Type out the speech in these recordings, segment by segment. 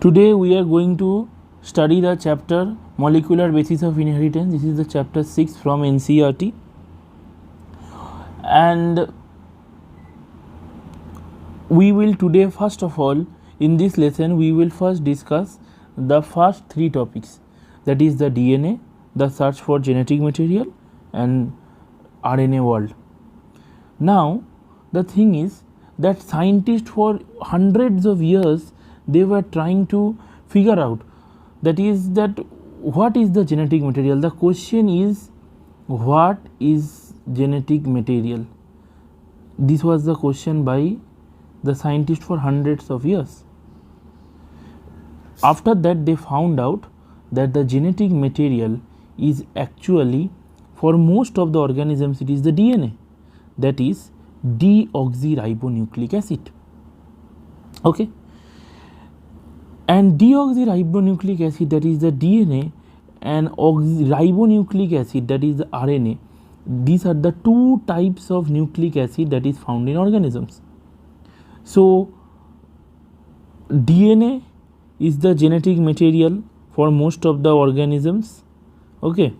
Today we are going to study the chapter Molecular Basis of Inheritance. This is the chapter 6 from NCERT, and we will today, first of all, in this lesson we will first discuss the first three topics, that is the DNA, the search for genetic material, and RNA world. Now the thing is that scientists for hundreds of years they were trying to figure out, that is that what is the genetic material. The question is, what is genetic material? This was the question by the scientists for hundreds of years. After that they found out that the genetic material is actually, for most of the organisms, it is the DNA, that is deoxyribonucleic acid. Okay, and deoxyribonucleic acid, that is the DNA, and ribonucleic acid, that is the RNA, these are the two types of nucleic acid that is found in organisms. So DNA is the genetic material for most of the organisms, okay,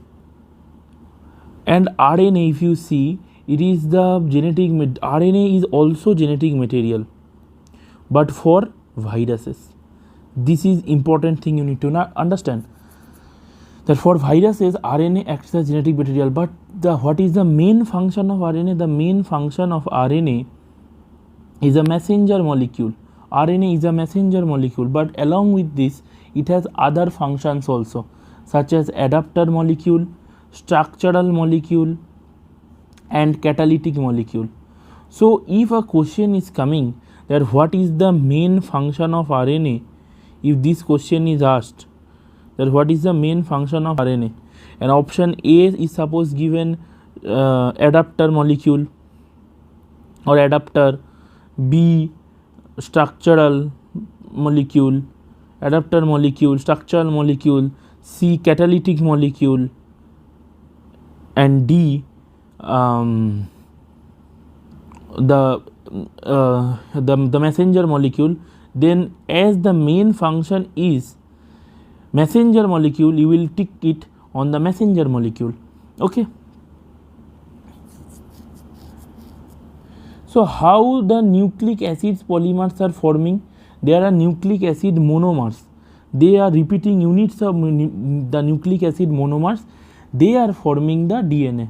and RNA, if you see, it is the genetic RNA is also genetic material, but for viruses. This is important thing you need to understand, that for viruses RNA acts as genetic material, but what is the main function of RNA? The main function of RNA is a messenger molecule. RNA is a messenger molecule, but along with this it has other functions also, such as adapter molecule, structural molecule, and catalytic molecule. So if a question is coming that what is the main function of RNA, if this question is asked that what is the main function of RNA, and option A is suppose given adapter molecule or adapter, B structural molecule, adapter molecule, structural molecule, C catalytic molecule, and D the messenger molecule, then as the main function is messenger molecule, you will tick it on the messenger molecule. Okay, so how the nucleic acids polymers are forming? There are nucleic acid monomers, they are repeating units of the nucleic acid monomers, they are forming the DNA.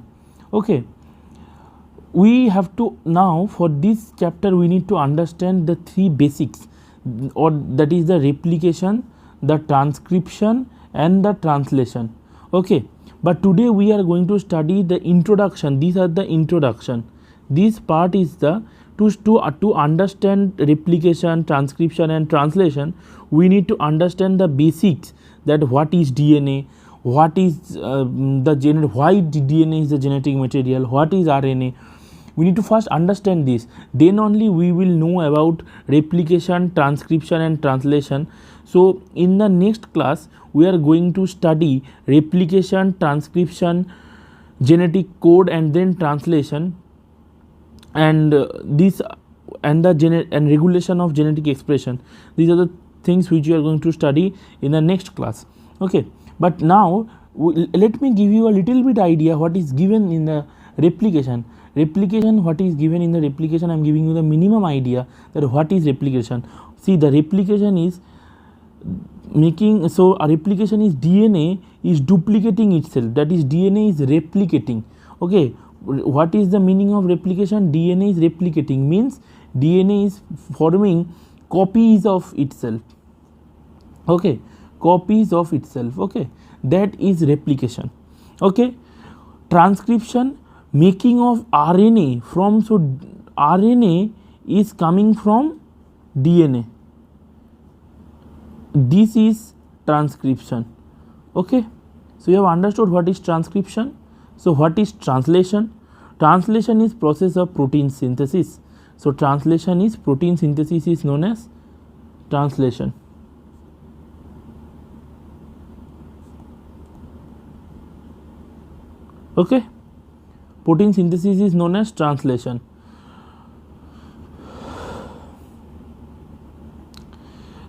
Okay, we have to now, for this chapter we need to understand the three basics, or that is the replication, the transcription, and the translation. Okay, but today we are going to study the introduction. These are the introduction. This part is the to understand replication, transcription, and translation. We need to understand the basics, that what is DNA, what is why DNA is the genetic material, what is RNA. We need to first understand this, then only we will know about replication, transcription, and translation. So in the next class we are going to study replication, transcription, genetic code, and then translation, and this and the and regulation of genetic expression. These are the things which you are going to study in the next class. Okay, but now let me give you a little bit idea what is given in the replication. What is given in the replication, I am giving you the minimum idea that what is replication. See, the replication is making, so a replication is DNA is duplicating itself, that is DNA is replicating. Okay, what is the meaning of replication? DNA is replicating means DNA is forming copies of itself. Okay, copies of itself. Okay, that is replication. Okay, transcription, making of RNA from, so RNA is coming from DNA, this is transcription. Okay, so you have understood what is transcription. So what is translation? Translation is process of protein synthesis. So translation is protein synthesis is known as translation. Okay, protein synthesis is known as translation.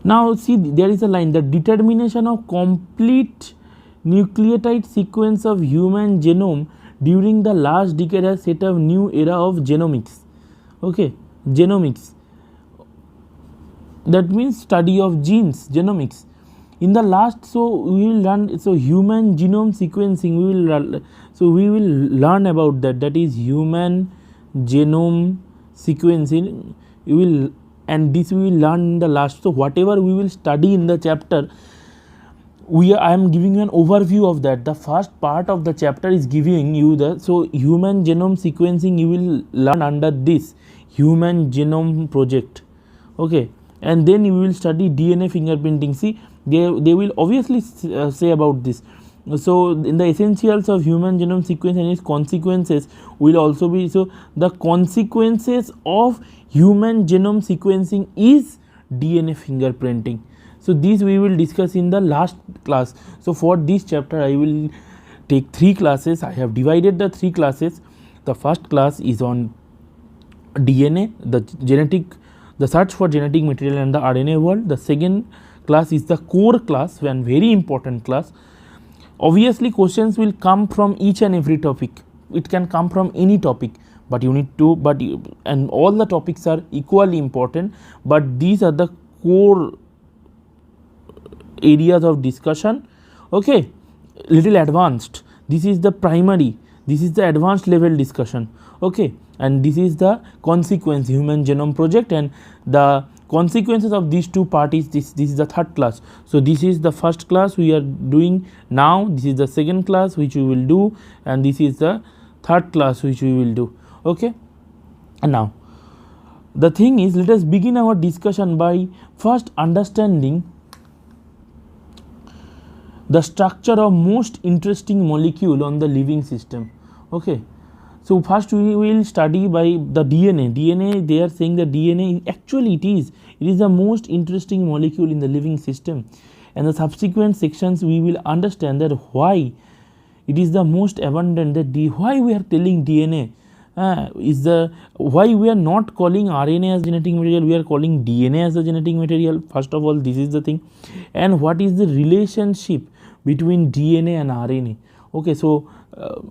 Now see, there is a line, the determination of complete nucleotide sequence of human genome during the last decade has set a new era of genomics. Okay, genomics, that means study of genes, genomics. In the last, so we will learn, so human genome sequencing, we will learn about that, that is human genome sequencing. You will, and this we will learn in the last. So whatever we will study in the chapter, I am giving you an overview of that. The first part of the chapter is giving you the, so human genome sequencing you will learn under this human genome project. Okay, and then you will study DNA fingerprinting. See, they will obviously say about this. So in the essentials of human genome sequence and its consequences will also be, so the consequences of human genome sequencing is DNA fingerprinting. So this we will discuss in the last class. So for this chapter I will take 3 classes. I have divided the 3 classes. The first class is on DNA, the search for genetic material and the RNA world. The second class is the core class, one very important class. Obviously questions will come from each and every topic. It can come from any topic, but you need to, and all the topics are equally important, but these are the core areas of discussion. Okay, little advanced, this is the primary, this is the advanced level discussion. Okay, and this is the consequence, human genome project, and the consequences of these 2 parties, this is the third class. So this is the first class we are doing now, this is the second class which we will do, and this is the third class which we will do. Okay, and now the thing is, let us begin our discussion by first understanding the structure of most interesting molecule on the living system. Okay, so first we will study by the DNA. They are saying that DNA, actually it is the most interesting molecule in the living system, and the subsequent sections we will understand that why it is the most abundant, that why we are telling DNA is the, why we are not calling RNA as genetic material, we are calling DNA as the genetic material. First of all, this is the thing, and what is the relationship between DNA and RNA. Okay, so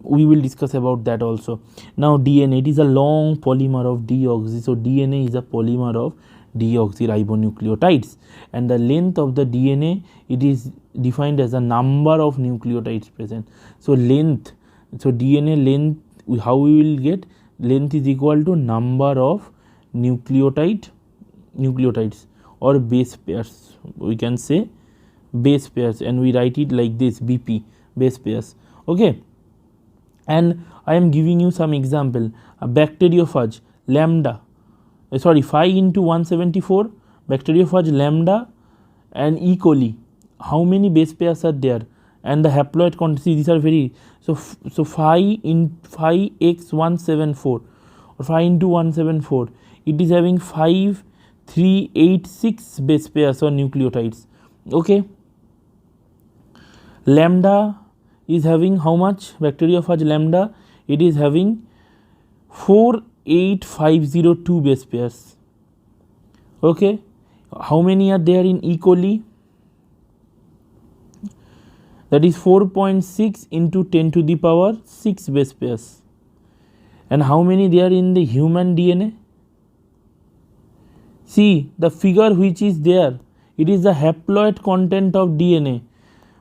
we will discuss about that also. Now DNA, it is a long polymer of deoxy. So DNA is a polymer of deoxyribonucleotides, and the length of the DNA, it is defined as a number of nucleotides present. So length, so DNA length, how we will get, length is equal to number of nucleotides or base pairs, we can say base pairs, and we write it like this, BP, base pairs. Okay, and I am giving you some example. A bacteriophage lambda, 5 into 174, bacteriophage lambda and E. coli, how many base pairs are there, and the haploid quantity, these are very, so 5 in 5x174 or 5 into 174, it is having 5, 3, 8, 6 base pairs or nucleotides. Okay, lambda is having how much, bacteriophage lambda, it is having 48502 base pairs. Okay, how many are there in E. coli? That is 4.6 into 10 to the power 6 base pairs. And how many there in the human DNA? See the figure which is there, it is the haploid content of DNA,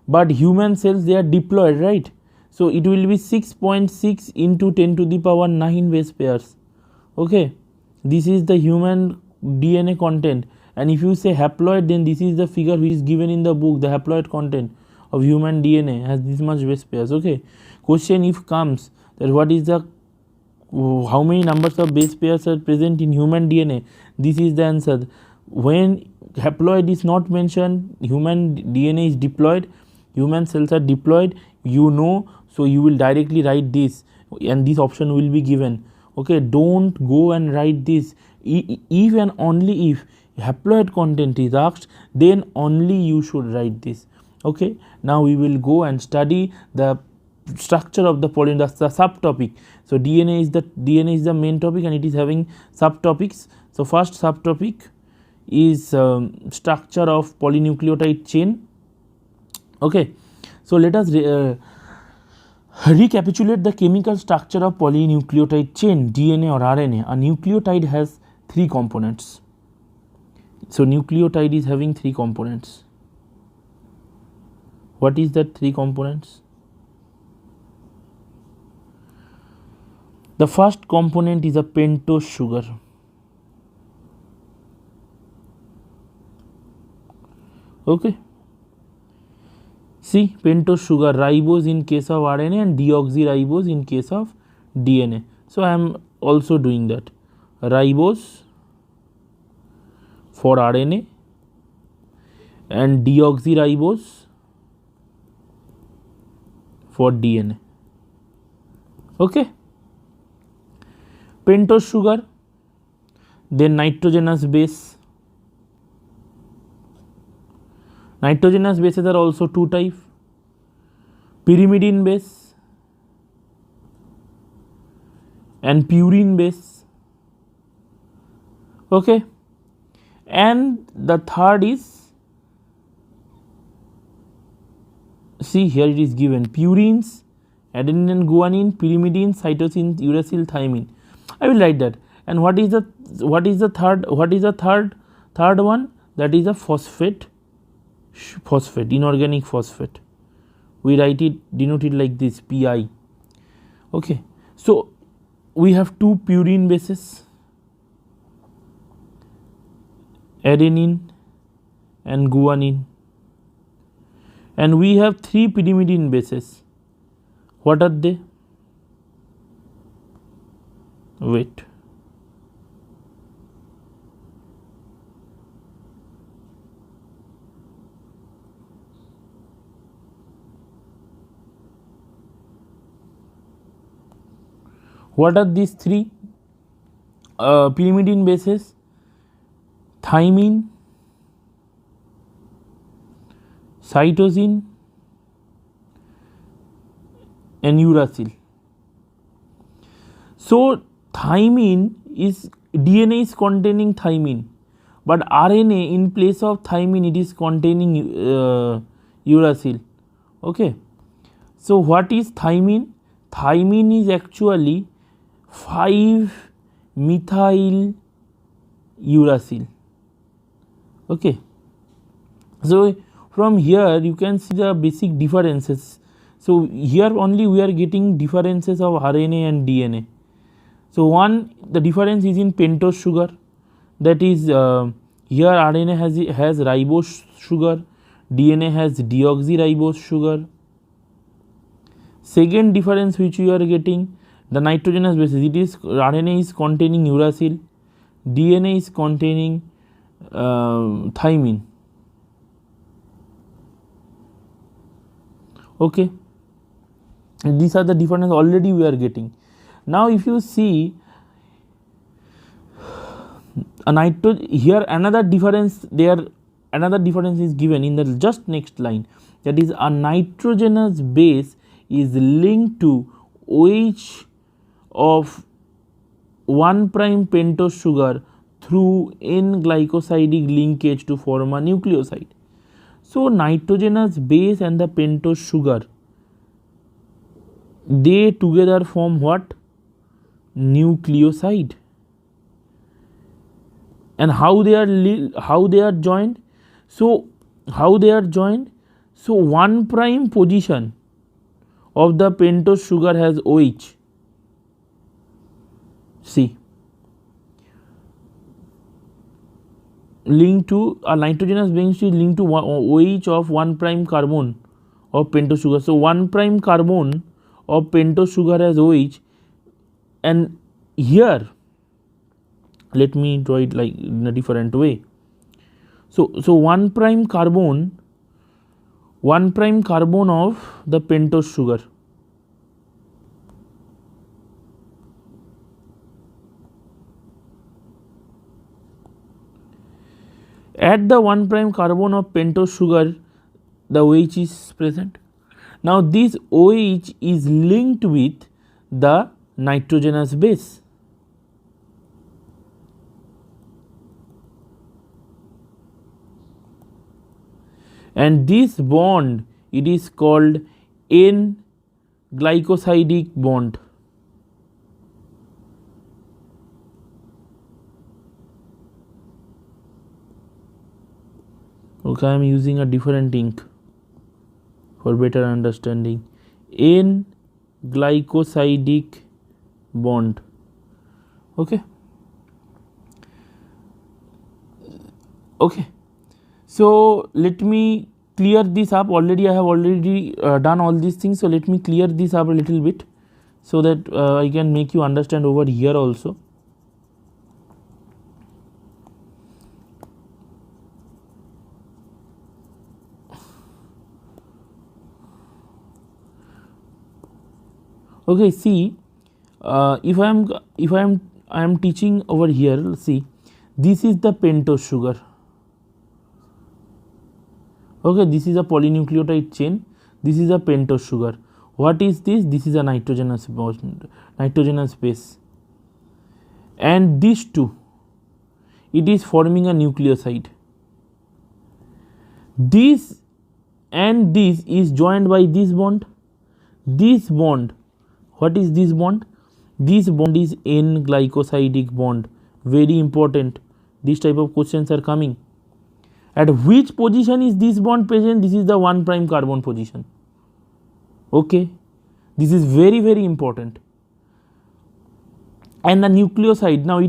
but human cells, they are diploid, right? So it will be 6.6 into 10 to the power 9 base pairs. Okay, this is the human DNA content, and if you say haploid, then this is the figure which is given in the book. The haploid content of human DNA has this much base pairs. Okay, question if comes that what is the, how many numbers of base pairs are present in human DNA, this is the answer. When haploid is not mentioned, human DNA is diploid, human cells are diploid, you know, so you will directly write this, and this option will be given. Okay, don't go and write this. If and only if haploid content is asked, then only you should write this. Okay, now we will go and study the structure of the polymer, that's the subtopic. So DNA is the main topic, and it is having subtopics. So first subtopic is structure of polynucleotide chain. Okay, so let us recapitulate the chemical structure of polynucleotide chain, DNA or RNA. A nucleotide has 3 components. So nucleotide is having 3 components. What is that 3 components? The first component is a pentose sugar. Okay. See, pentose sugar, ribose in case of RNA and deoxyribose in case of DNA. So I am also doing that. Ribose for RNA and deoxyribose for DNA. Okay. Pentose sugar, then nitrogenous base. Nitrogenous bases are also 2 types, pyrimidine base and purine base. Okay, and the third is, see here it is given, purines, adenine and guanine, pyrimidine, cytosine, uracil, thymine. I will write that. And what is the third one? That is a phosphate, inorganic phosphate. We write it, denote it like this, Pi. Okay, so we have 2 purine bases, adenine and guanine, and we have 3 pyrimidine bases. What are they? Wait. What are these 3 pyrimidine bases? Thymine, cytosine and uracil. So thymine is, DNA is containing thymine, but RNA in place of thymine it is containing uracil. Okay, so what is thymine? Thymine is actually 5-methyl uracil. Okay, so from here you can see the basic differences. So here only we are getting differences of RNA and DNA. So one, the difference is in pentose sugar, that is here RNA has ribose sugar, DNA has deoxyribose sugar. Second difference which we are getting, the nitrogenous bases, it is RNA is containing uracil, DNA is containing thymine. Okay, and these are the differences already we are getting. Now if you see here another difference is given in the just next line, that is a nitrogenous base is linked to OH of 1' pentose sugar through N-glycosidic linkage to form a nucleoside. So nitrogenous base and the pentose sugar, they together form what? Nucleoside. And how they are joined? So 1' position of the pentose sugar has OH. See, linked to a nitrogenous base is linked to OH of 1' carbon of pentose sugar. So 1' carbon of pentose sugar has OH, and here let me draw it like in a different way. So 1' carbon of the pentose sugar, at the 1' carbon of pentose sugar the OH is present. Now this OH is linked with the nitrogenous base. and this bond it is called N glycosidic bond. Okay, I am using a different ink for better understanding. N glycosidic bond. Okay. Okay, so let me clear this up. Already I have done all these things, so let me clear this up a little bit so that I can make you understand over here also. Okay, see, if I am teaching over here, see, this is the pentose sugar. Okay, this is a polynucleotide chain, this is a pentose sugar. What is this? This is a nitrogenous base, and these two, it is forming a nucleoside. This and this is joined by this bond. This bond, what is this bond? This bond is N glycosidic bond. Very important. This type of questions are coming. At which position is this bond present? This is the 1' carbon position. Okay, this is very, very important. And the nucleoside, now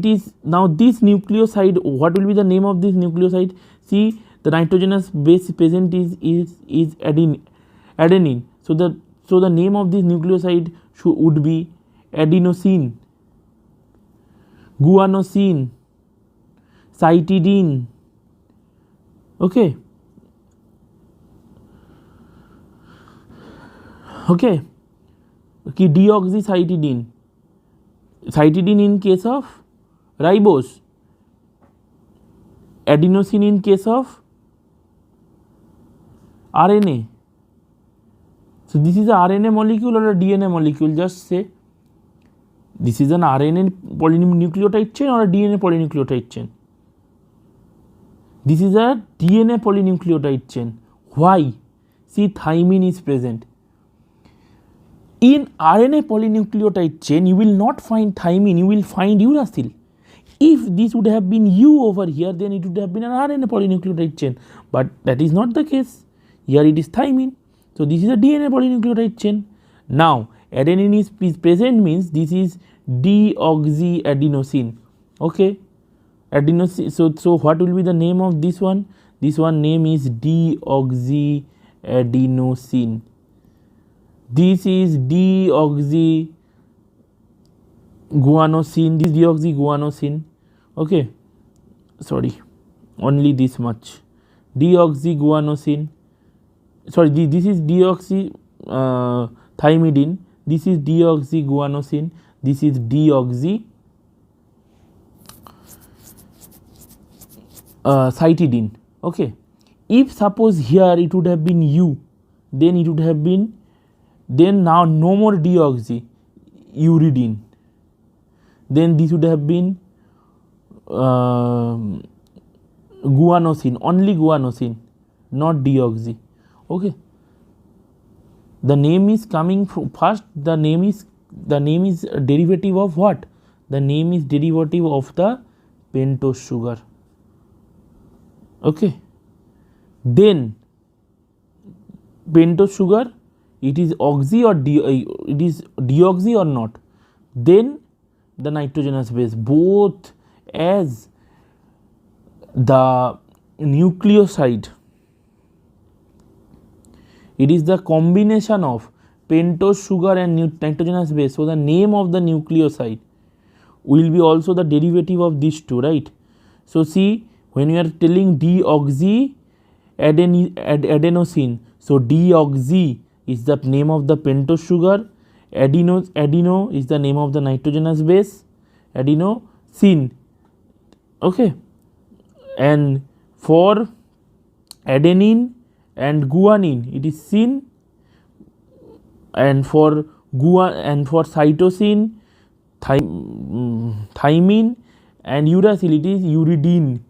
this nucleoside, what will be the name of this nucleoside? See, the nitrogenous base present is adenine. So the name of this nucleoside would be adenosine, guanosine, cytidine. Okay, deoxycytidine. Cytidine in case of ribose, adenosine in case of RNA. So this is a RNA molecule or a DNA molecule? Just say this is an RNA polynucleotide chain or a DNA polynucleotide chain. This is a DNA polynucleotide chain. Why? See, thymine is present. In RNA polynucleotide chain, you will not find thymine, you will find uracil. If this would have been U over here, then it would have been an RNA polynucleotide chain. But that is not the case. Here it is thymine. So this is a DNA polynucleotide chain. Now, adenine is present means this is deoxyadenosine. Okay. Adenosine. So what will be the name of this one? This one name is deoxyadenosine. This is deoxyguanosine. This deoxyguanosine. Okay, sorry, only this much. Deoxyguanosine. Sorry, this is deoxythymidine. This is deoxyguanosine. This is cytidine. Okay, if suppose here it would have been U, then it would have been, then now no more deoxy, uridine. Then this would have been guanosine, only guanosine, not deoxy. Okay, the name is coming from first. The name is a derivative of what? The name is derivative of the pentose sugar. Okay, then pentose sugar, it is oxy or it is deoxy or not? Then the nitrogenous base, both as the nucleoside. It is the combination of pentose sugar and nitrogenous base. So the name of the nucleoside will be also the derivative of these two, right? So see, when you are telling deoxyadenosine, so deoxy is the name of the pentose sugar, adeno is the name of the nitrogenous base, adenosine. Okay, and for adenine and guanine it is sine, and for cytosine, thymine and uracil it is uridine.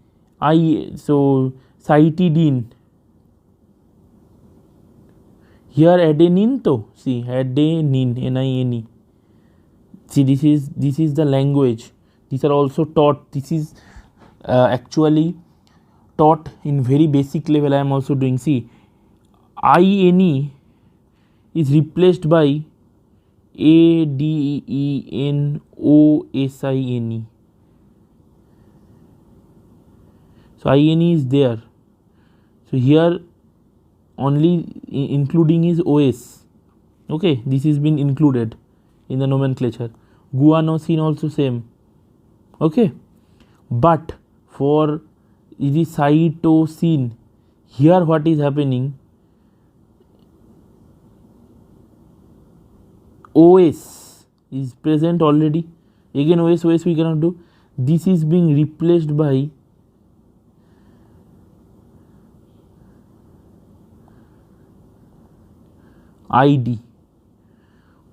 So cytidine. Here adenine to, see adenine, NINE. See, this is the language. These are also taught. This is actually taught in very basic level. I am also doing. See, INE is replaced by ADENOSINE. So INE is there. So here only including is OS. Okay, this has been included in the nomenclature. Guanosine also same. Okay, but for the cytosine, here what is happening, OS is present already. Again OS we cannot do. This is being replaced by ID.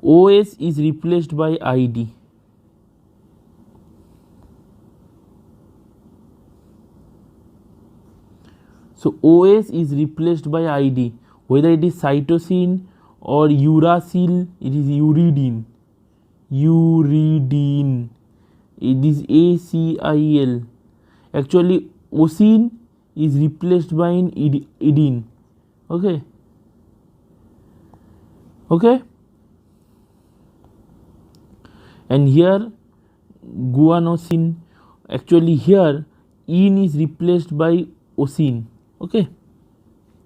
OS is replaced by ID. So OS is replaced by ID. Whether it is cytosine or uracil, it is uridine. Uridine. It is ACIL. Actually, osine is replaced by an idine. Okay. Okay. And here guanosine. Actually, here ine is replaced by osine. Okay.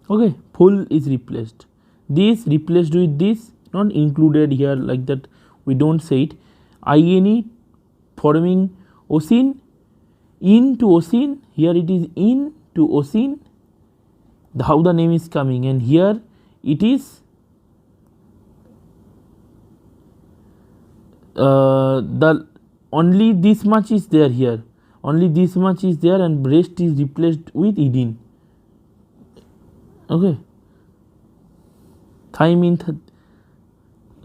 Okay. Full is replaced. This replaced with this, not included here like that. We don't say it. INE forming osine, in to osine. Here it is in to osine. How the name is coming, and here it is the only this much is there here. Only this much is there, and rest is replaced with idine. Okay. Thymine.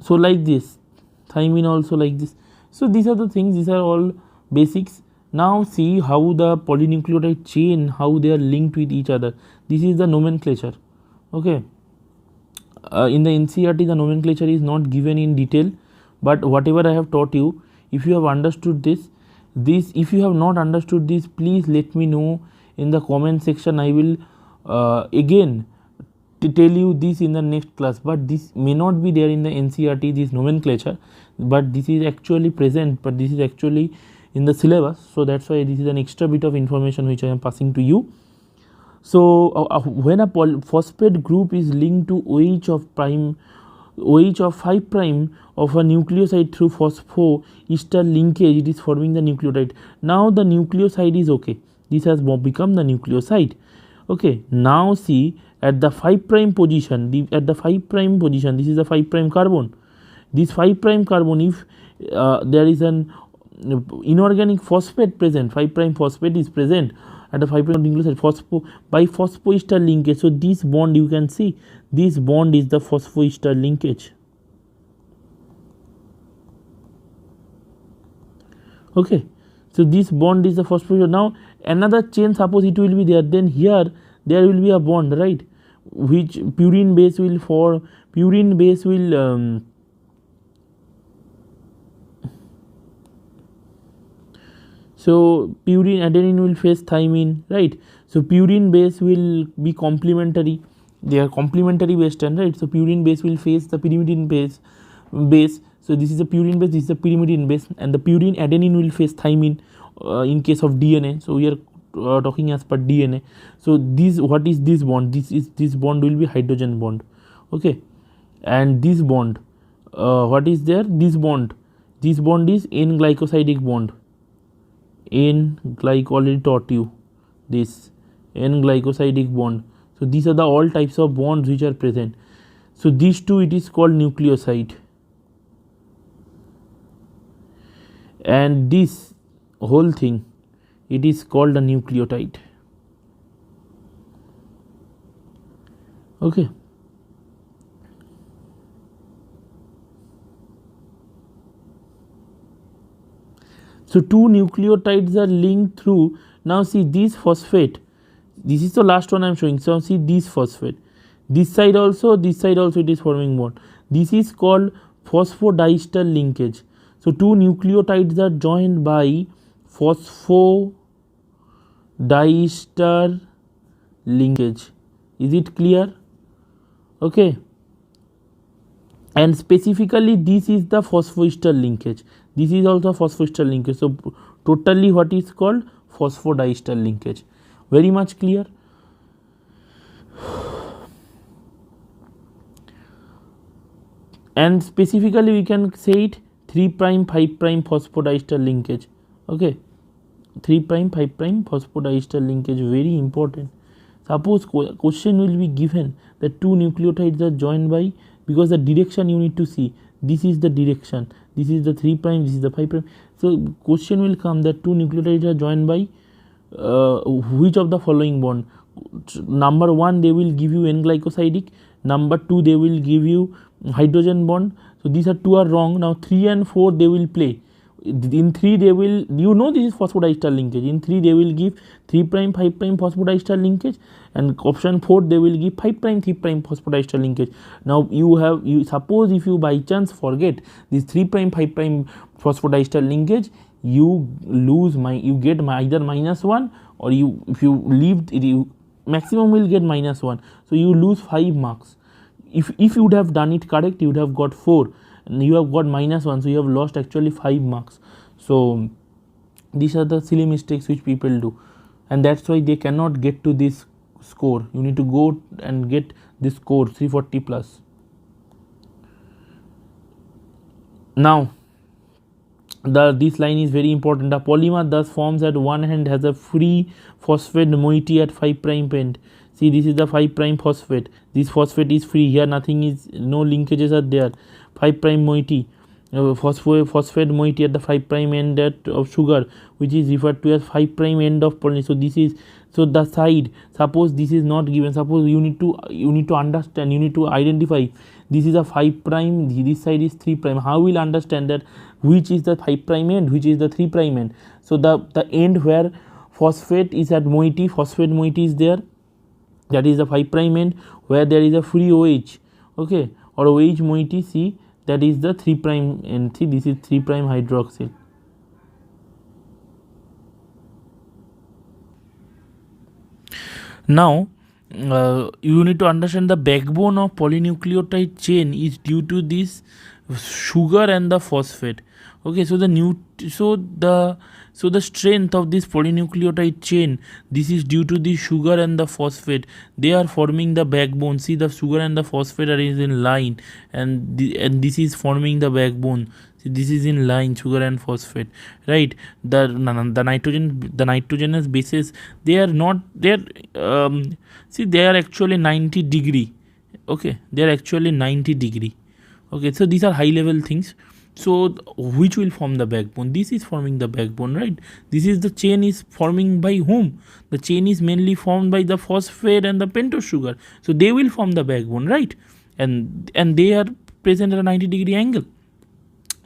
So like this. Thymine also like this. So these are the things. These are all basics. Now see how the polynucleotide chain, how they are linked with each other. This is the nomenclature. Okay. In the NCERT, the nomenclature is not given in detail, but whatever I have taught you, if you have understood this, if you have not understood this, please let me know in the comment section. I will again to tell you this in the next class, but this may not be there in the NCERT, this nomenclature, but this is actually present, but this is actually in the syllabus. So that's why this is an extra bit of information which I am passing to you. So when a phosphate group is linked to OH of 5' of a nucleoside through phosphoester linkage, it is forming the nucleotide. Now the nucleoside is okay. This has become the nucleoside. Okay. Now see at the 5' position, this is the 5' carbon. This 5' carbon, if there is an inorganic phosphate present, 5' phosphate is present at the 5' nucleoside by phosphoester linkage. So this bond, you can see, this bond is the phosphoester linkage. Okay. So this bond is the phosphoester. Now another chain, suppose it will be there, then here there will be a bond, right, which purine base will form. Purine base will so purine adenine will face thymine, right. So purine base will be complementary. They are complementary based, right. So purine base will face the pyrimidine base. So this is a purine base, this is a pyrimidine base, and the purine adenine will face thymine in case of DNA. So we are talking as per DNA. So this, what is this bond? This bond will be hydrogen bond. Okay. And this bond, what is there? This bond is N-glycosidic bond. Like already taught you, this N-glycosidic bond. So these are the all types of bonds which are present. So these two, it is called nucleoside, and this whole thing, it is called a nucleotide. Okay. So two nucleotides are linked through. Now see this phosphate, this is the last one I am showing. So see this phosphate, This side also it is forming bond. This is called phosphodiester linkage. So two nucleotides are joined by phosphodiester linkage. Is it clear? Okay. And specifically this is the phosphoester linkage. This is also phosphoester linkage. So totally what is called phosphodiester linkage. Very much clear? And specifically we can say it 3' 5' phosphodiester linkage. Okay, 3' 5' phosphodiester linkage, very important. Suppose question will be given that two nucleotides are joined by, because the direction you need to see, this is the direction, this is the 3', this is the 5'. So question will come that two nucleotides are joined by which of the following bond? Number 1 they will give you N-glycosidic, number 2 they will give you hydrogen bond. So these are two are wrong. Now 3 and 4 they will play. In 3 they will, you know, this is phosphodiester linkage. In 3 they will give 3', 5' phosphodiester linkage, and option 4 they will give 5', 3' phosphodiester linkage. Now you suppose if you by chance forget this 3', 5' phosphodiester linkage, you lose you get either -1, or if you leave it, you maximum will get -1. So you lose 5 marks. If you would have done it correct, you would have got 4, and you have got -1, so you have lost actually 5 marks. So these are the silly mistakes which people do, and that's why they cannot get to this score. You need to go and get this score 340 plus. Now this line is very important. The polymer thus forms at one end has a free phosphate moiety at 5' end. See, this is the 5' phosphate. This phosphate is free. Here nothing is, no linkages are there. 5' moiety, phosphate moiety at the 5' end of sugar, which is referred to as 5' end of polymer. So this is, so the side, suppose this is not given, suppose you need to understand, you need to identify, this is a 5', this side is 3'. How will understand that which is the 5' end, which is the 3' end? So the end where phosphate is at moiety, phosphate moiety is there, that is the 5' end, where there is a free OH, okay, or OH moiety, see, that is the 3' end. See, this is 3' hydroxyl. Now you need to understand the backbone of polynucleotide chain is due to this sugar and the phosphate. Okay, so the strength of this polynucleotide chain, this is due to the sugar and the phosphate. They are forming the backbone. See, the sugar and the phosphate are in line, and this is forming the backbone. See, this is in line, sugar and phosphate, right? The nitrogenous bases, they are not there. See, they are actually 90 degree. Okay, they are actually 90 degree. Okay, so these are high level things. So which will form the backbone? This is forming the backbone, right? This is the chain is forming by whom? The chain is mainly formed by the phosphate and the pentose sugar. So they will form the backbone, right? And they are present at a 90 degree angle,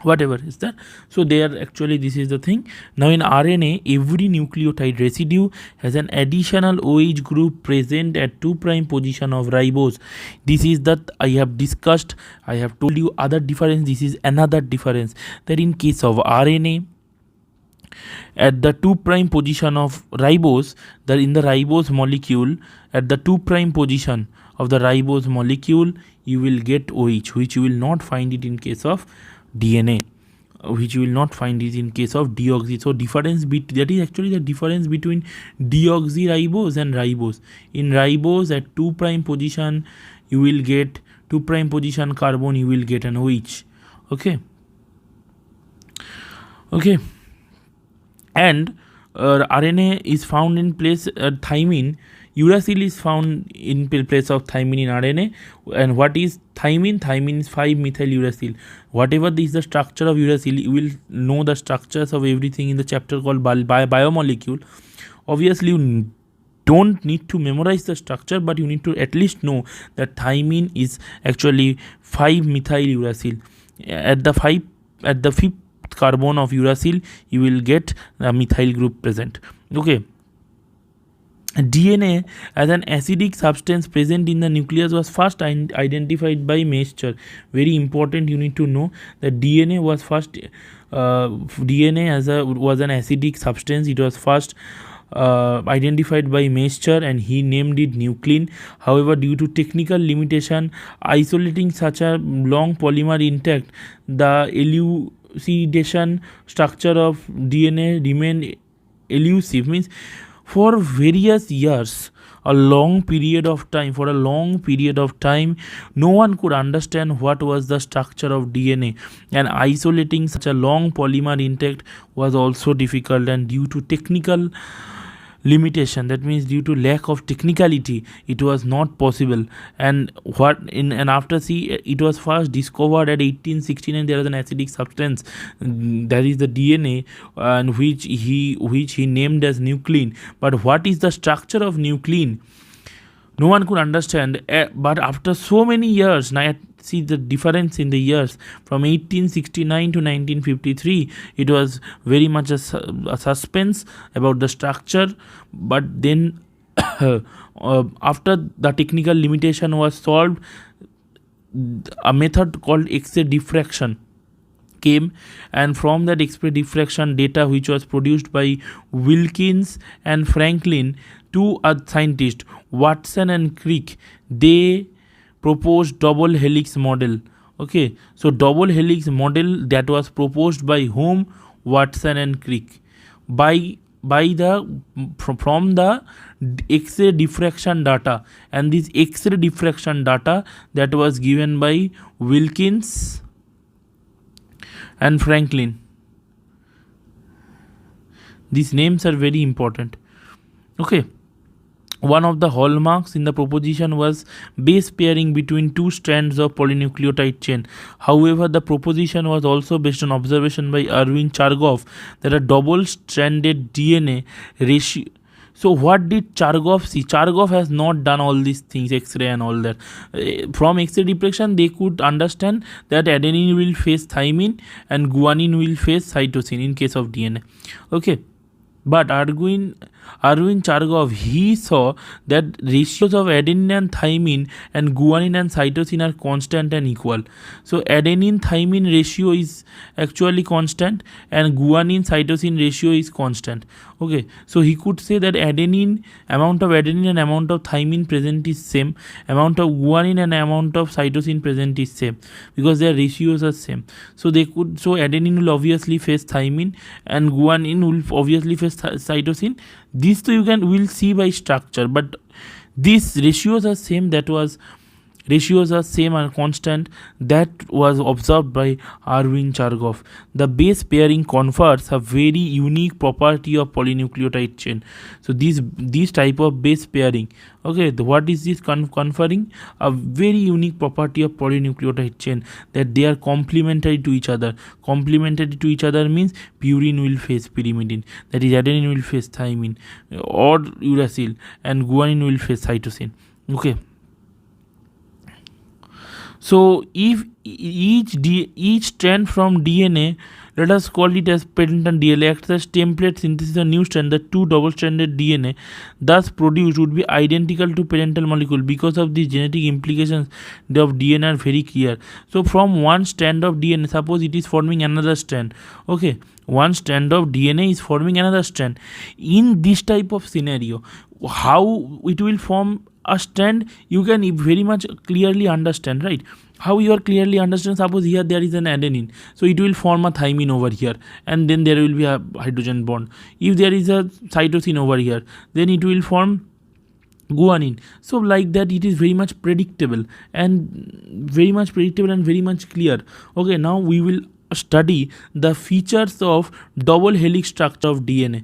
whatever is that. So they are actually, this is the thing. Now in RNA, every nucleotide residue has an additional OH group present at 2' position of ribose. This is that I have discussed, I have told you other difference. This is another difference, that in case of RNA, at the 2' position of ribose, that in the ribose molecule, at the 2' position of the ribose molecule, you will get OH, which you will not find it in case of DNA, which you will not find it in case of deoxy. So difference that is actually the difference between deoxyribose and ribose. In ribose, at 2' position you will get 2' position carbon, you will get an OH. Okay, and RNA is found in place thymine. Uracil is found in place of thymine in RNA. And what is thymine? Thymine is 5-methyl uracil. Whatever is the structure of uracil, you will know the structures of everything in the chapter called biomolecule. Obviously, you don't need to memorize the structure, but you need to at least know that thymine is actually 5-methyl uracil. At the 5th carbon of uracil, you will get a methyl group present. Okay. DNA as an acidic substance present in the nucleus was first identified by Meissner. Very important, you need to know that DNA was first DNA was an acidic substance. It was first identified by Meissner and he named it nuclein. However, due to technical limitation, isolating such a long polymer intact, the elucidation structure of DNA remained elusive. Means for various years, for a long period of time, no one could understand what was the structure of DNA, and isolating such a long polymer intact was also difficult, and due to technical limitation, that means due to lack of technicality, it was not possible. And after it was first discovered at 1869. There was an acidic substance, that is the DNA, and which he named as nuclein. But what is the structure of nuclein? No one could understand. But after so many years, now see the difference in the years from 1869 to 1953. It was very much a suspense about the structure. But then after the technical limitation was solved, a method called X-ray diffraction came, and from that X-ray diffraction data, which was produced by Wilkins and Franklin, two other scientists, Watson and Crick, they proposed double helix model. Okay, so double helix model that was proposed by whom? Watson and Crick, from the X-ray diffraction data, and this X-ray diffraction data that was given by Wilkins and Franklin. These names are very important. Okay. One of the hallmarks in the proposition was base pairing between two strands of polynucleotide chain. However, the proposition was also based on observation by Erwin Chargaff that a double-stranded DNA ratio. So what did Chargaff see? Chargaff has not done all these things, X-ray and all that. From X-ray diffraction, they could understand that adenine will face thymine and guanine will face cytosine in case of DNA. Okay. But Erwin Chargaff, he saw that ratios of adenine and thymine and guanine and cytosine are constant and equal. So adenine thymine ratio is actually constant and guanine cytosine ratio is constant. Okay, so he could say that amount of adenine and amount of thymine present is same, amount of guanine and amount of cytosine present is same, because their ratios are same. So adenine will obviously face thymine and guanine will obviously face cytosine. These two will see by structure, but these ratios are same. Ratios are same and constant. That was observed by Erwin Chargaff. The base pairing confers a very unique property of polynucleotide chain. So these type of base pairing. Okay, what is this conferring? A very unique property of polynucleotide chain, that they are complementary to each other. Complementary to each other means purine will face pyrimidine, that is adenine will face thymine or uracil, and guanine will face cytosine. Okay. So if each strand from DNA, let us call it as patented DNA, acts as template synthesis of new strand, the two double-stranded DNA thus produced would be identical to parental molecule. Because of these genetic implications of DNA are very clear. So from one strand of DNA, suppose it is forming another strand. Okay, one strand of DNA is forming another strand. In this type of scenario, how it will form a strand, you can very much clearly understand, right? How you are clearly understand? Suppose here there is an adenine, so it will form a thymine over here, and then there will be a hydrogen bond. If there is a cytosine over here, then it will form guanine. So like that, it is very much predictable and very much clear. Okay, now we will study the features of double helix structure of DNA.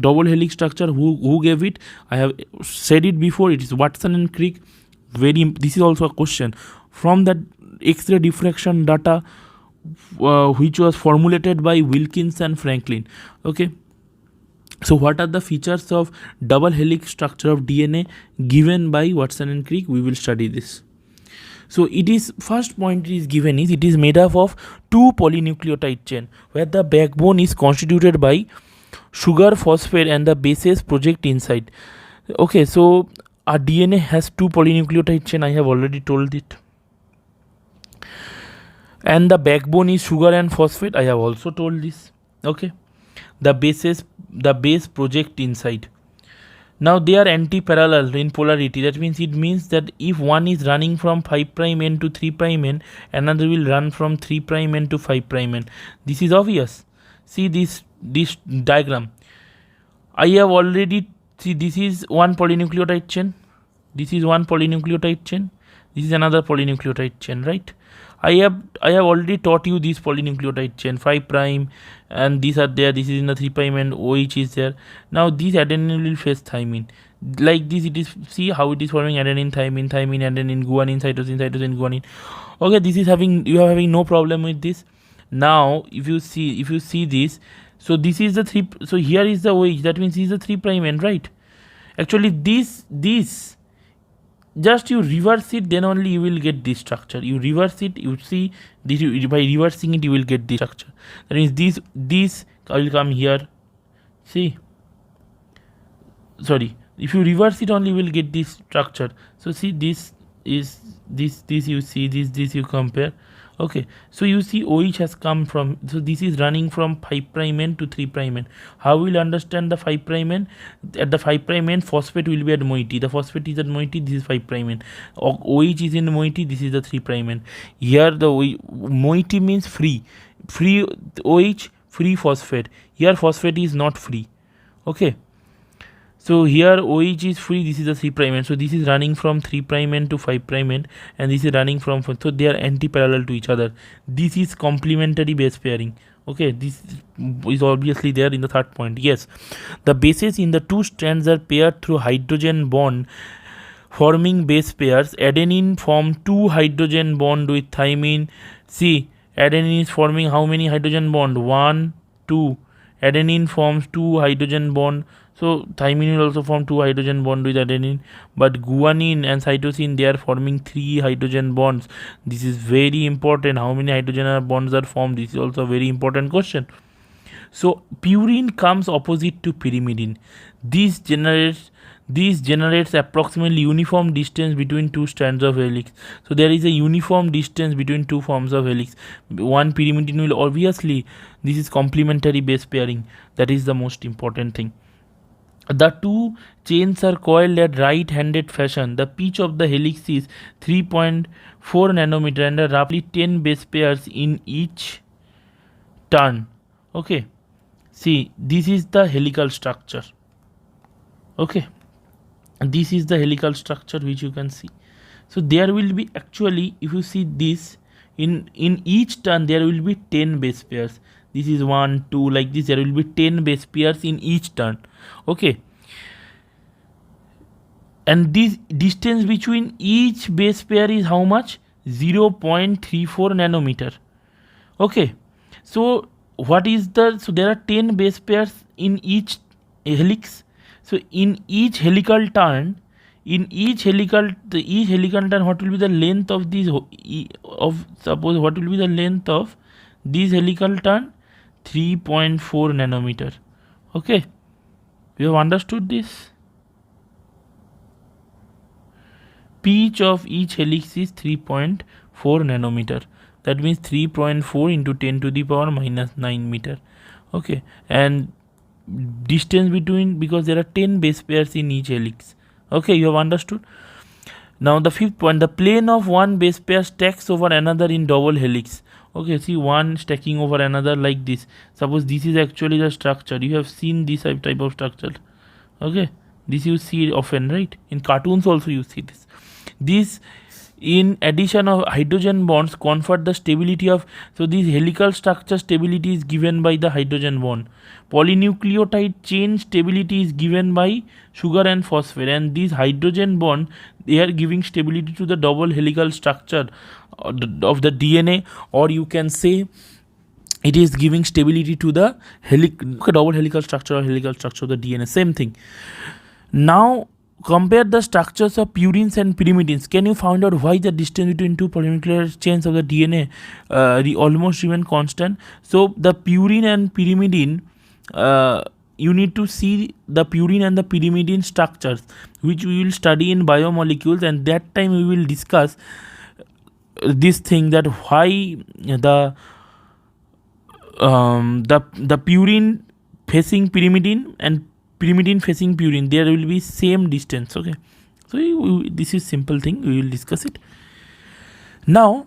Double helix structure, who gave it? I have said it before, it is Watson and Crick. This is also a question from that X-ray diffraction data, which was formulated by Wilkins and Franklin. Okay, so what are the features of double helix structure of DNA given by Watson and Crick? We will study this. So first point is given is it is made up of two polynucleotide chain, where the backbone is constituted by sugar, phosphate, and the bases project inside. Okay, so our DNA has 2 polynucleotide chain. I have already told it. And the backbone is sugar and phosphate. I have also told this. Okay, the base project inside. Now they are anti-parallel in polarity. That means that if one is running from 5' n to 3' n, another will run from 3' n to 5' n. This is obvious. See this diagram. I have already see this is one polynucleotide chain. This is one polynucleotide chain. This is another polynucleotide chain, right? I have already taught you this polynucleotide chain 5' and these are there. This is in the 3' and OH is there. Now this adenine will face thymine. Like this it is, see how it is forming adenine, thymine, adenine, guanine, cytosine, guanine. Okay, this is you are having no problem with this. Now if you see this, so this is the 3, so here is the OH, that means this is the 3' end, right? Actually this just you reverse it, then only you will get this structure. You reverse it, you see this, by reversing it you will get this structure. That means this will come here. See, sorry, if you reverse it only you will get this structure. So see, this is this you see, this you compare. Okay, so you see OH has come from, so this is running from 5' n to 3' n. How will understand the 5' n? At the 5' n, phosphate will be at moiety. The phosphate is at moiety, this is 5' n. OH is in moiety, this is the 3' n. Here the moiety means free OH, free phosphate. Here phosphate is not free. Okay, so here OH is free, this is the 3' n. So this is running from 3' n to 5' n, and this is running from, so they are anti-parallel to each other. This is complementary base pairing. Okay, this is obviously there in the third point. Yes, the bases in the two strands are paired through hydrogen bond, forming base pairs. Adenine form 2 hydrogen bond with thymine. See, adenine is forming how many hydrogen bond? 1, 2. Adenine forms 2 hydrogen bond. So thymine will also form 2 hydrogen bond with adenine, but guanine and cytosine, they are forming 3 hydrogen bonds. This is very important. How many hydrogen bonds are formed? This is also a very important question. So purine comes opposite to pyrimidine. This generates approximately uniform distance between two strands of helix. So there is a uniform distance between two forms of helix. One pyrimidine will obviously, this is complementary base pairing. That is the most important thing. The two chains are coiled at right-handed fashion. The pitch of the helix is 3.4 nanometer and there are roughly 10 base pairs in each turn. Okay, see, this is the helical structure. Okay, this is the helical structure which you can see. So there will be, actually, if you see this, in each turn there will be 10 base pairs. This is 1, 2, like this. There will be 10 base pairs in each turn. Okay, and this distance between each base pair is how much? 0.34 nanometer. Okay, so what is the, so there are 10 base pairs in each helix. So in each helical turn, each helical turn, what will be the length of this, suppose what will be the length of this helical turn? 3.4 nanometer. Okay, you have understood this? Pitch of each helix is 3.4 nanometer. That means 3.4 into 10 to the power minus 9 meter. Okay, and distance between, because there are 10 base pairs in each helix. Okay, you have understood? Now the fifth point, the plane of one base pair stacks over another in double helix. Okay, see, one stacking over another like this. Suppose this is actually the structure. You have seen this type of structure. Okay, this you see often, right? In cartoons also you see this. This, in addition of hydrogen bonds, confer the stability of, so this helical structure stability is given by the hydrogen bond. Polynucleotide chain stability is given by sugar and phosphate, and this hydrogen bond, they are giving stability to the double helical structure of the DNA, or you can say it is giving stability to the double helical structure or helical structure of the DNA. Same thing. Now compare the structures of purines and pyrimidines. Can you find out why the distance between two polynuclear chains of the DNA almost remain constant? So the purine and pyrimidine you need to see the purine and the pyrimidine structures, which we will study in biomolecules, and that time we will discuss this thing, that why the purine facing pyrimidine and pyrimidine facing purine, there will be same distance. Okay, so this is simple thing, we will discuss it now.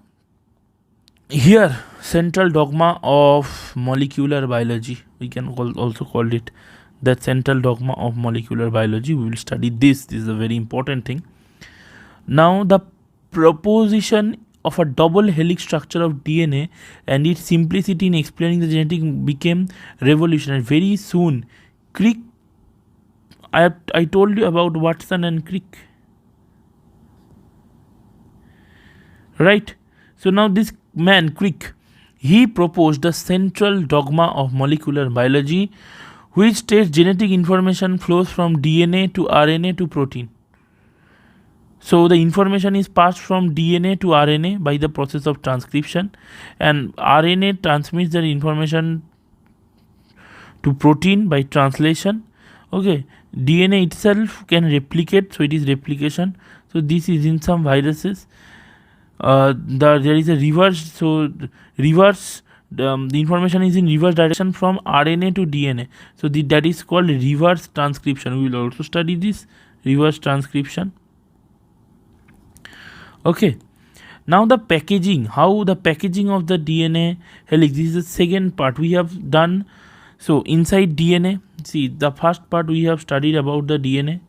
Here, central dogma of molecular biology, we can also call it the central dogma of molecular biology. We will study this is a very important thing. Now, the proposition of a double helix structure of DNA and its simplicity in explaining the genetic became revolutionary. Very soon, Crick, I told you about Watson and Crick, right? So now this man Crick, he proposed the central dogma of molecular biology, which states genetic information flows from DNA to RNA to protein. So the information is passed from DNA to RNA by the process of transcription, and RNA transmits the information to protein by translation. Okay, DNA itself can replicate, so it is replication. So this is in some viruses. There is a reverse, so the information is in reverse direction from RNA to DNA. So that is called reverse transcription. We will also study this reverse transcription. Okay, now the packaging, how the packaging of the DNA helix. This is the second part we have done. So inside DNA, see, the first part we have studied about the DNA,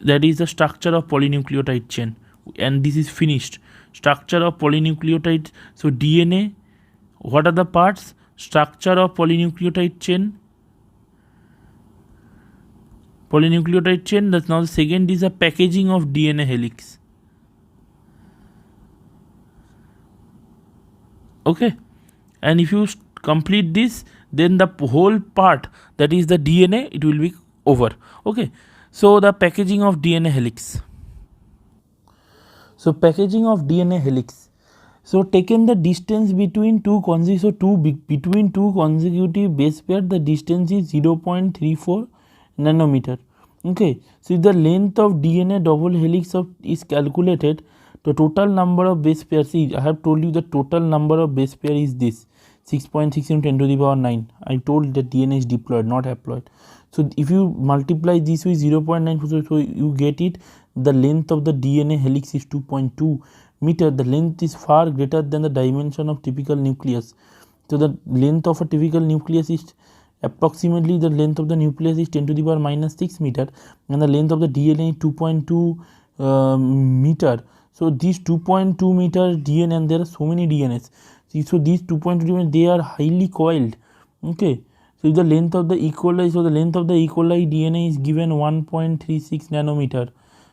that is the structure of polynucleotide chain, and this is finished. Structure of polynucleotide. So DNA, what are the parts? Structure of polynucleotide chain. Polynucleotide chain. That's now the second is a packaging of DNA helix. Okay, and if you complete this, then the whole part, that is the DNA, it will be over. Okay, so the packaging of DNA helix. So packaging of DNA helix. So taken the distance between between two consecutive base pairs, the distance is 0.34 nanometer. Okay, so if the length of DNA double helix is calculated, the total number of base pairs, see, I have told you the total number of base pair is this 6.6 into 10 to the power 9. I told that DNA is diploid, not haploid. So if you multiply this with 0.9, so you get it, the length of the DNA helix is 2.2 meter. The length is far greater than the dimension of typical nucleus. So the length of a typical nucleus is approximately, the length of the nucleus is 10 to the power minus 6 meter, and the length of the DNA is 2.2 meter. So these 2.2 meter DNA, and there are so many DNAs. See, so these 2.2 DNA, they are highly coiled. Okay, so if the length of the E. coli, so the length of the E. coli DNA is given 1.36 nanometer.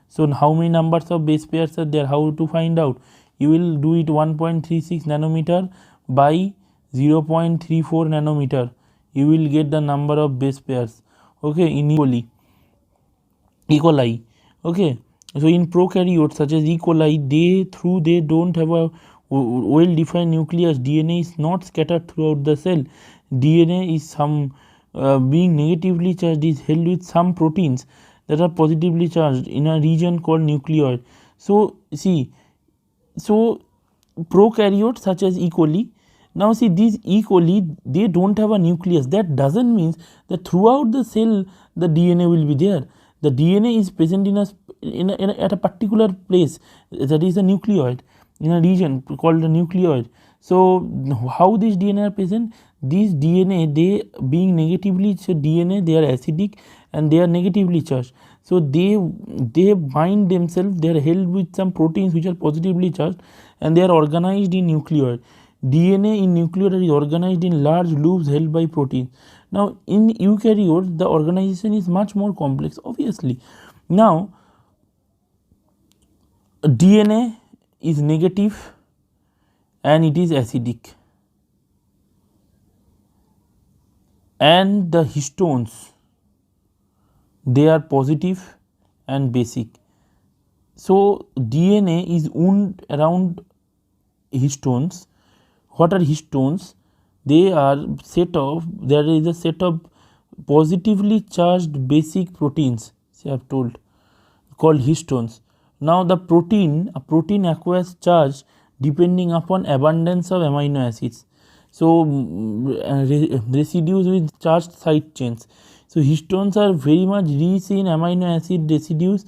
So how many numbers of base pairs are there? How to find out? You will do it 1.36 nanometer by 0.34 nanometer. You will get the number of base pairs. Okay, in E. coli. Okay, so in prokaryotes such as E. coli, they don't have a well-defined nucleus. DNA is not scattered throughout the cell. DNA is being negatively charged, is held with some proteins that are positively charged in a region called nucleoid. So see, so prokaryotes such as E. coli. Now see, these E. coli, they don't have a nucleus. That doesn't mean that throughout the cell the DNA will be there. The DNA is present at a particular place, that is a nucleoid, in a region called the nucleoid. So how this DNA are present? These DNA, they being negatively charged DNA, they are acidic and they are negatively charged. So they bind themselves, they are held with some proteins which are positively charged, and they are organized in nucleoid. DNA in nucleoid is organized in large loops held by proteins. Now in eukaryotes, the organization is much more complex, obviously. Now DNA is negative and it is acidic, and the histones, they are positive and basic. So DNA is wound around histones. What are histones? They are there is a set of positively charged basic proteins, see I have told, called histones. Now a protein acquires charge depending upon abundance of amino acids. So residues with charged side chains. So histones are very much rich in amino acid residues,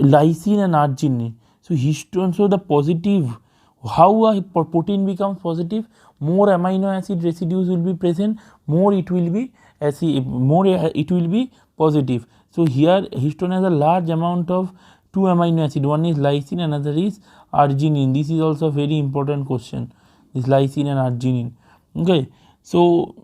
lysine and arginine. So histone, so the positive, how a protein becomes positive, more amino acid residues will be present, more it will be acid, more it will be positive. So here histone has a large amount of two amino acid, one is lysine, another is arginine. This is also a very important question, this lysine and arginine. Okay, so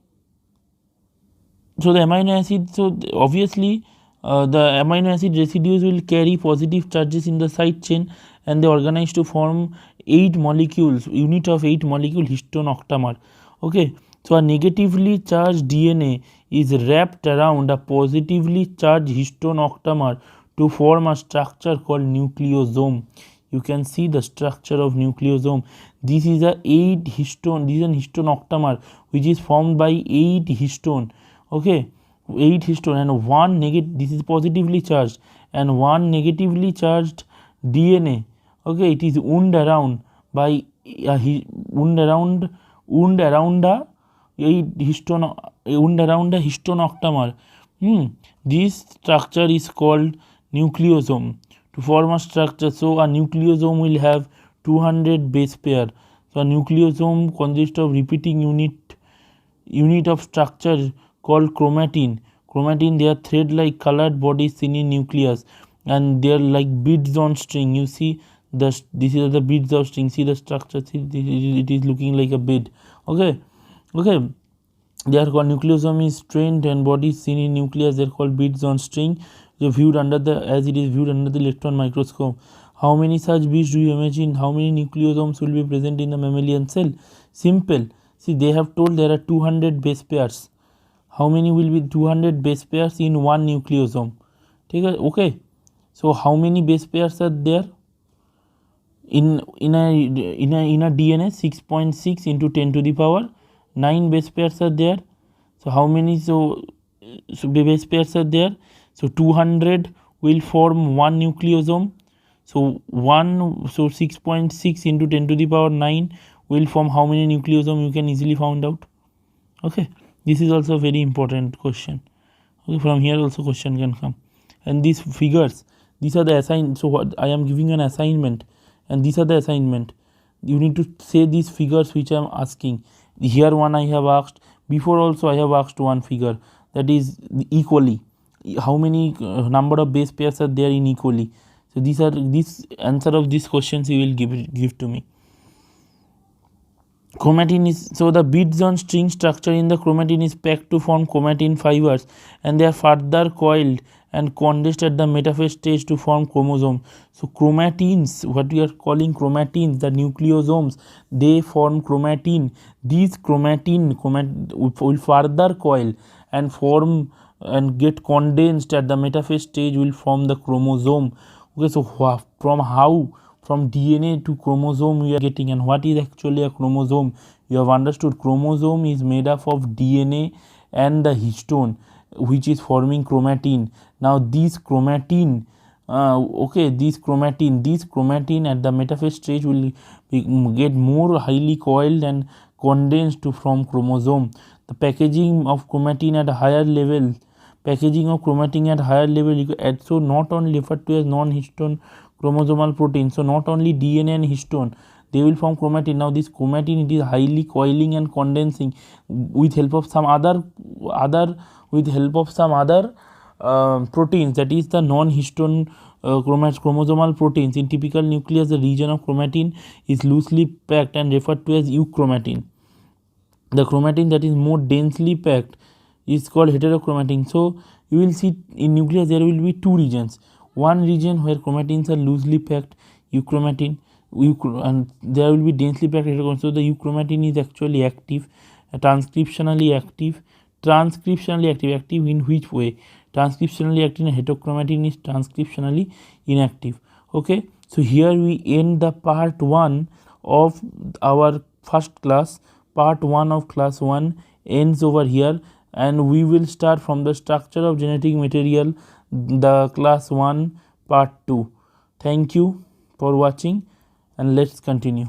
the amino acid, so obviously the amino acid residues will carry positive charges in the side chain, and they organize to form 8 molecules, unit of 8 molecule histone octamer. Okay, so a negatively charged DNA is wrapped around a positively charged histone octamer to form a structure called nucleosome. You can see the structure of nucleosome. This is a 8 histone, this is an histone octamer which is formed by 8 histone. Okay, 8 histone and one negative, this is positively charged, and one negatively charged DNA. Okay, it is wound around by wound around a 8 histone, wound around a histone octamer. This structure is called nucleosome. To form a structure, so a nucleosome will have 200 base pair. So a nucleosome consists of repeating unit of structure called chromatin. Chromatin, they are thread-like colored bodies seen in nucleus, and they are like beads on string. You see this is the beads of string. See the structure. See, it is looking like a bead. Okay. They are called nucleosome is strained and bodies seen in nucleus. They are called beads on string. Viewed under the electron microscope. How many such beads do you imagine? How many nucleosomes will be present in a mammalian cell? Simple. See, they have told there are 200 base pairs. How many will be 200 base pairs in one nucleosome? Okay. So how many base pairs are there in a DNA? 6.6 into 10 to the power 9 base pairs are there. So how many so base pairs are there? So 200 will form one nucleosome. So 6.6 into 10 to the power 9 will form how many nucleosome? You can easily find out. Okay, this is also a very important question. Okay, from here also question can come. And these figures, these are the assigned. So what I am giving an assignment, and these are the assignment. You need to say these figures which I am asking. Here one I have asked, before also I have asked one figure, that is equally. How many number of base pairs are there in equally? So these are this answer of these questions you will give to me. Chromatin is, so the beads on string structure in the chromatin is packed to form chromatin fibers, and they are further coiled and condensed at the metaphase stage to form chromosome. So chromatins, what we are calling chromatins, the nucleosomes, they form chromatin. These chromatin will further coil and form and get condensed at the metaphase stage, will form the chromosome. Okay, so from DNA to chromosome we are getting, and what is actually a chromosome? You have understood, chromosome is made up of DNA and the histone which is forming chromatin. Now this chromatin, this chromatin at the metaphase stage will get more highly coiled and condensed to form chromosome. The packaging of chromatin at a higher level, you can add, so not only referred to as non-histone chromosomal protein. So not only DNA and histone, they will form chromatin. Now this chromatin, it is highly coiling and condensing with help of some other proteins, that is the non-histone chromosomal proteins. In typical nucleus, the region of chromatin is loosely packed and referred to as euchromatin. The chromatin that is more densely packed is called heterochromatin. So you will see in nucleus there will be two regions. One region where chromatins are loosely packed, euchromatin, and there will be densely packed heterochromatin. So the euchromatin is actually active, transcriptionally active. Active in which way? Transcriptionally active, and heterochromatin is transcriptionally inactive. Okay, so here we end the part 1 of our first class. Part 1 of class 1 ends over here. and we will start from the structure of genetic material, the class 1 part 2. Thank you for watching, and let's continue.